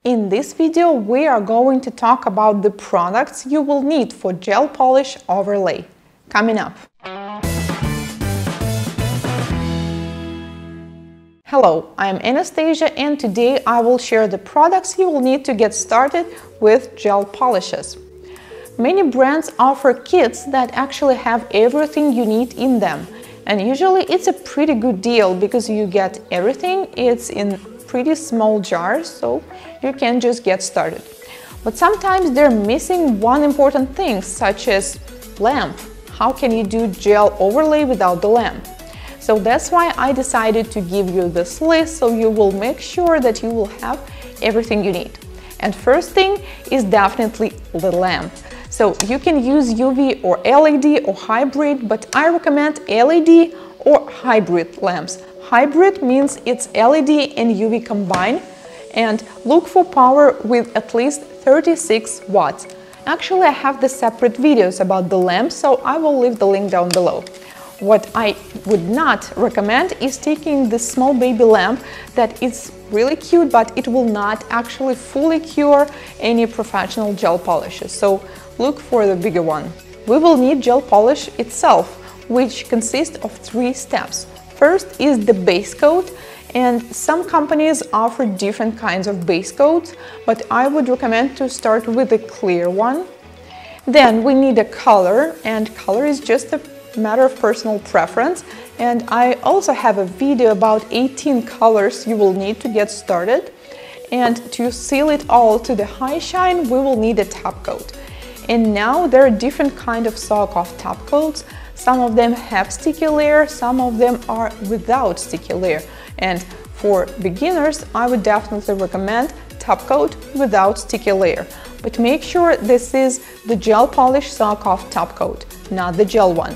In this video, we are going to talk about the products you will need for gel polish overlay. Coming up. Hello, I'm Anastasia, and today I will share the products you will need to get started with gel polishes. Many brands offer kits that actually have everything you need in them. And usually it's a pretty good deal because you get everything, it's in pretty small jars, so you can just get started. But sometimes they're missing one important thing, such as lamp. How can you do gel overlay without the lamp? So that's why I decided to give you this list, so you will make sure that you will have everything you need. And first thing is definitely the lamp. So you can use UV or LED or hybrid, but I recommend LED or hybrid lamps. Hybrid means it's LED and UV combined, and look for power with at least 36 watts. Actually, I have the separate videos about the lamp, so I will leave the link down below. What I would not recommend is taking this small baby lamp that is really cute, but it will not actually fully cure any professional gel polishes. So look for the bigger one. We will need gel polish itself, which consists of 3 steps. First is the base coat, and some companies offer different kinds of base coats, but I would recommend to start with a clear one. Then we need a color, and color is just a matter of personal preference, and I also have a video about 18 colors you will need to get started. And to seal it all to the high shine, we will need a top coat. And now there are different kinds of soak-off top coats. Some of them have sticky layer, some of them are without sticky layer. And for beginners, I would definitely recommend top coat without sticky layer. But make sure this is the gel polish soak-off top coat, not the gel one.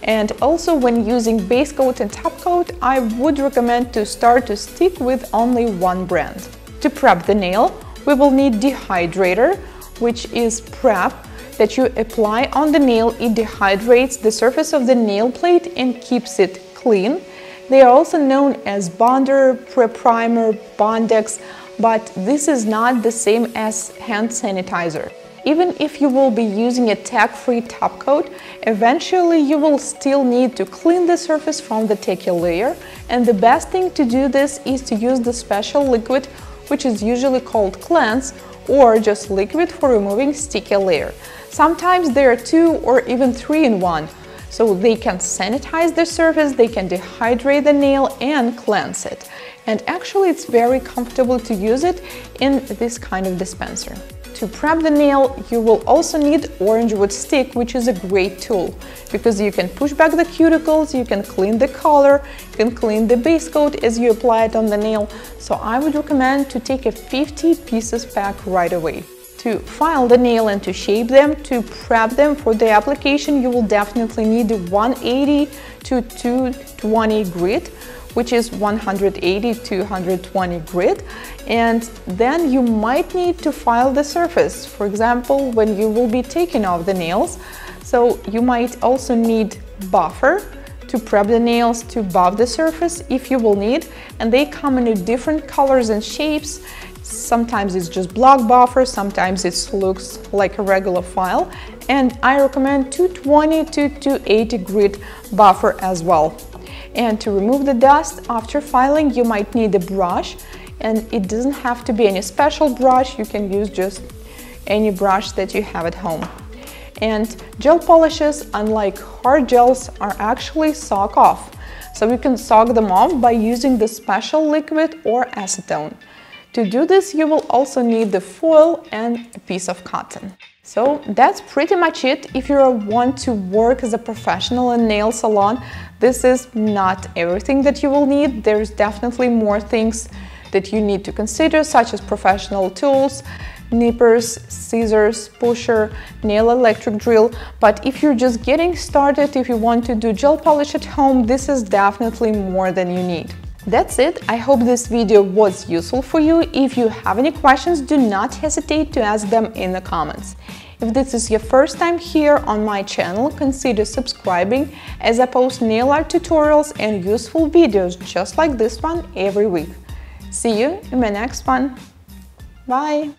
And also when using base coat and top coat, I would recommend to start to stick with only one brand. To prep the nail, we will need Dehydrator, which is prep that you apply on the nail. It dehydrates the surface of the nail plate and keeps it clean. They are also known as bonder, pre-primer, bondex, but this is not the same as hand sanitizer. Even if you will be using a tag-free top coat, eventually you will still need to clean the surface from the tacky layer, and the best thing to do this is to use the special liquid, which is usually called cleanse, or just liquid for removing sticky layer. Sometimes there are 2 or even 3 in one, so they can sanitize the surface, they can dehydrate the nail and cleanse it. And actually it's very comfortable to use it in this kind of dispenser. To prep the nail, you will also need Orangewood stick, which is a great tool because you can push back the cuticles, you can clean the color, you can clean the base coat as you apply it on the nail. So I would recommend to take a 50 pieces pack right away. To file the nail and to shape them, to prep them for the application, you will definitely need 180 to 220 grit, which is 180 to 120 grit, and then you might need to file the surface, for example, when you will be taking off the nails. So you might also need buffer to prep the nails to buff the surface if you will need, and they come in different colors and shapes. Sometimes it's just block buffer, sometimes it looks like a regular file, and I recommend 220 to 280 grit buffer as well. And to remove the dust after filing, you might need a brush, and it doesn't have to be any special brush, you can use just any brush that you have at home. And gel polishes, unlike hard gels, are actually soak off, so you can soak them off by using the special liquid or acetone. To do this, you will also need the foil and a piece of cotton. So that's pretty much it. If you want to work as a professional in nail salon, this is not everything that you will need. There's definitely more things that you need to consider, such as professional tools, nippers, scissors, pusher, nail electric drill. But if you're just getting started, if you want to do gel polish at home, this is definitely more than you need. That's it. I hope this video was useful for you. If you have any questions, do not hesitate to ask them in the comments. If this is your first time here on my channel, consider subscribing, as I post nail art tutorials and useful videos just like this one every week. See you in my next one! Bye!